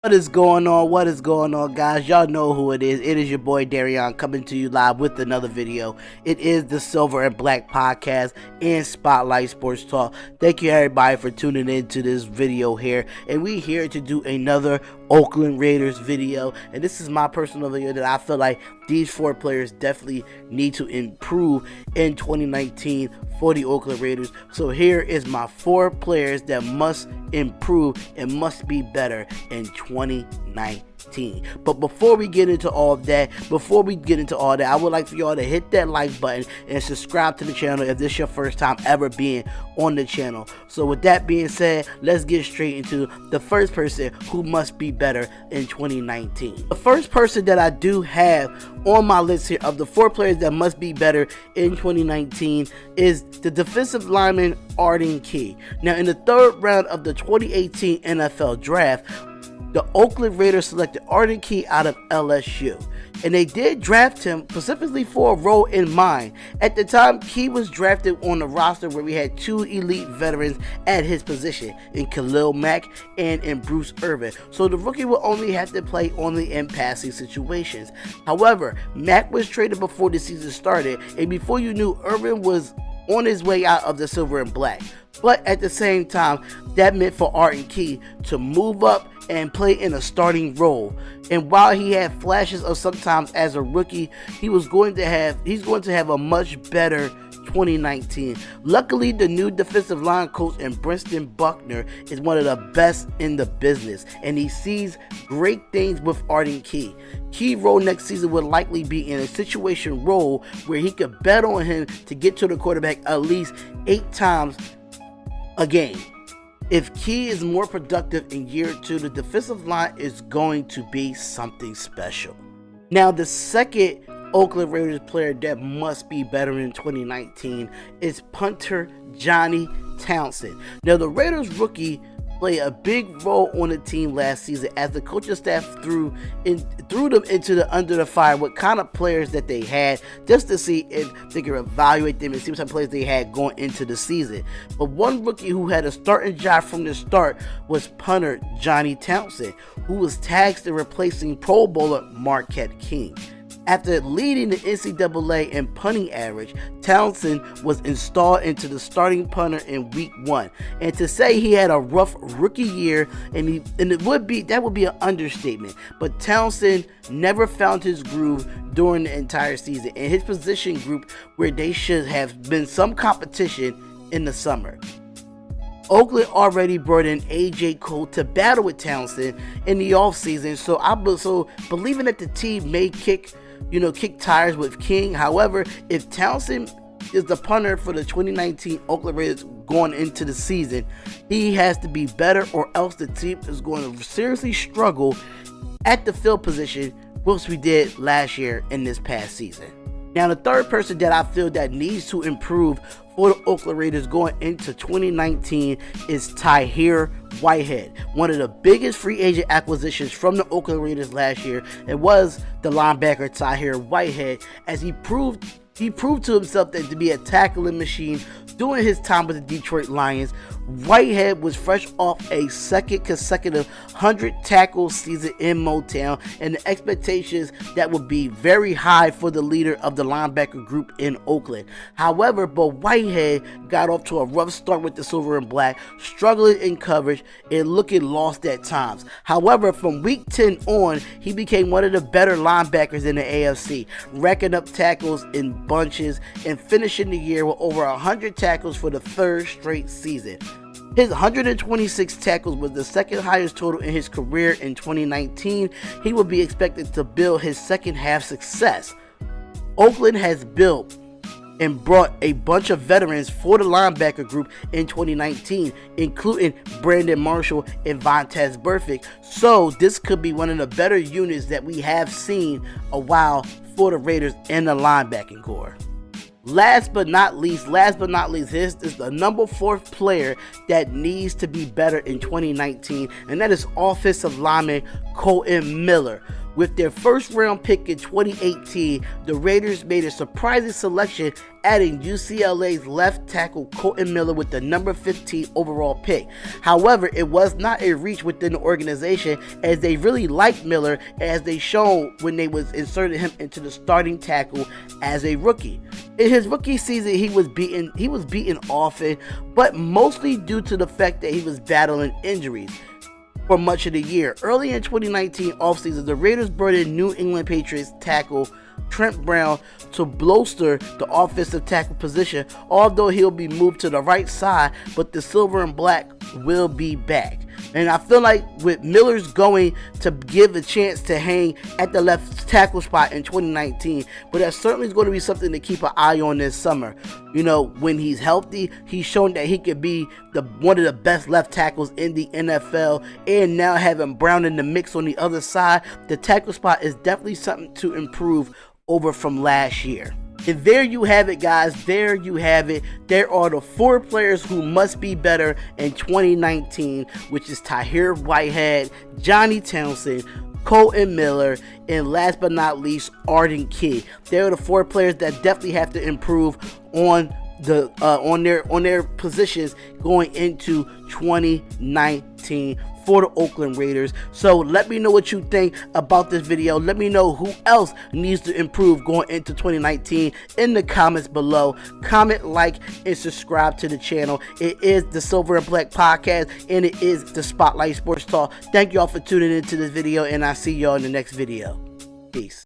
What is going on? What is going on, guys? Y'all know who it is. It is your boy Darion coming to you live with another video. It is the Silver and Black Podcast and Spotlight Sports Talk. Thank you everybody for tuning in to this video here. And we here to do another Oakland Raiders video. And this is my personal video that I feel like these four players definitely need to improve in 2019 for the Oakland Raiders. So here is my four players that must improve and must be better in 2019. But before we get into all that, I would like for y'all to hit that like button and subscribe to the channel if this is your first time ever being on the channel. So with that being said, let's get straight into the first person who must be better in 2019. The first person that I do have on my list here of the four players that must be better in 2019 is the defensive lineman Arden Key. Now, in the third round of the 2018 NFL Draft, the Oakland Raiders selected Arden Key out of LSU, and they did draft him specifically for a role in mind. At the time, Key was drafted on the roster where we had two elite veterans at his position in Khalil Mack and in Bruce Irvin, so the rookie will only have to play only in passing situations. However, Mack was traded before the season started, and before you knew, Irvin was on his way out of the Silver and Black. But at the same time, that meant for Arden Key to move up and play in a starting role. And while he had flashes of sometimes as a rookie, he's going to have a much better 2019. Luckily, the new defensive line coach in Brenton Buckner is one of the best in the business, and he sees great things with Arden Key. Key role next season would likely be in a situation role where he could bet on him to get to the quarterback at least 8 times a game. If Key is more productive in year 2, the defensive line is going to be something special. Now, the second Oakland Raiders player that must be better in 2019 is punter Johnny Townsend. Now, the Raiders rookie played a big role on the team last season as the coaching staff threw them into the under the fire what kind of players that they had, just to see if they could evaluate them and see what type of players they had going into the season. But one rookie who had a starting job from the start was punter Johnny Townsend, who was tasked in replacing Pro Bowler Marquette King. After leading the NCAA in punting average, Townsend was installed into the starting punter in week 1. And to say he had a rough rookie year, that would be an understatement. But Townsend never found his groove during the entire season in his position group, where they should have been some competition in the summer. Oakland already brought in AJ Cole to battle with Townsend in the offseason, so believing that the team may kick tires with King. However, if Townsend is the punter for the 2019 Oakland Raiders going into the season, he has to be better, or else the team is going to seriously struggle at the field position, which we did last year in this past season. Now, the third person that I feel that needs to improve for the Oakland Raiders going into 2019 is Tahir Whitehead. One of the biggest free agent acquisitions from the Oakland Raiders last year, it was the linebacker Tahir Whitehead, as he proved to himself that to be a tackling machine during his time with the Detroit Lions. Whitehead was fresh off a second consecutive 100 tackle season in Motown, and the expectations that would be very high for the leader of the linebacker group in Oakland. However, but Whitehead got off to a rough start with the Silver and Black, struggling in coverage and looking lost at times. However, from week 10 on, he became one of the better linebackers in the AFC, racking up tackles in bunches and finishing the year with over 100 tackles for the third straight season. His 126 tackles was the second highest total in his career in 2019. He will be expected to build his second half success. Oakland has built and brought a bunch of veterans for the linebacker group in 2019, including Brandon Marshall and Vontaze Burfict. So this could be one of the better units that we have seen a while for the Raiders in the linebacking core. Last but not least, this is the number 4 player that needs to be better in 2019, and that is offensive lineman Colton Miller. With their first round pick in 2018, the Raiders made a surprising selection, adding UCLA's left tackle Colton Miller with the number 15 overall pick. However, it was not a reach within the organization, as they really liked Miller, as they shown when they was inserting him into the starting tackle as a rookie. In his rookie season, he was beaten often, but mostly due to the fact that he was battling injuries for much of the year. Early in 2019 offseason, the Raiders brought in New England Patriots tackle Trent Brown to bolster the offensive tackle position, although he'll be moved to the right side, but the silver and black will be back. And I feel like with Miller's going to give a chance to hang at the left tackle spot in 2019, but that certainly is going to be something to keep an eye on this summer. You know, when he's healthy, he's shown that he could be one of the best left tackles in the NFL, and now having Brown in the mix on the other side, the tackle spot is definitely something to improve over from last year. And there you have it, guys. There you have it. There are the 4 players who must be better in 2019, which is Tahir Whitehead, Johnny Townsend, Colton Miller, and last but not least, Arden Key. They're the 4 players that definitely have to improve on their positions going into 2019 for the Oakland Raiders. So let me know what you think about this video. Let me know who else needs to improve going into 2019 in the comments below. Comment, like, and subscribe to the channel. It is the Silver and Black Podcast, and it is the Spotlight Sports Talk. Thank y'all for tuning into this video, and I'll see y'all in the next video. Peace.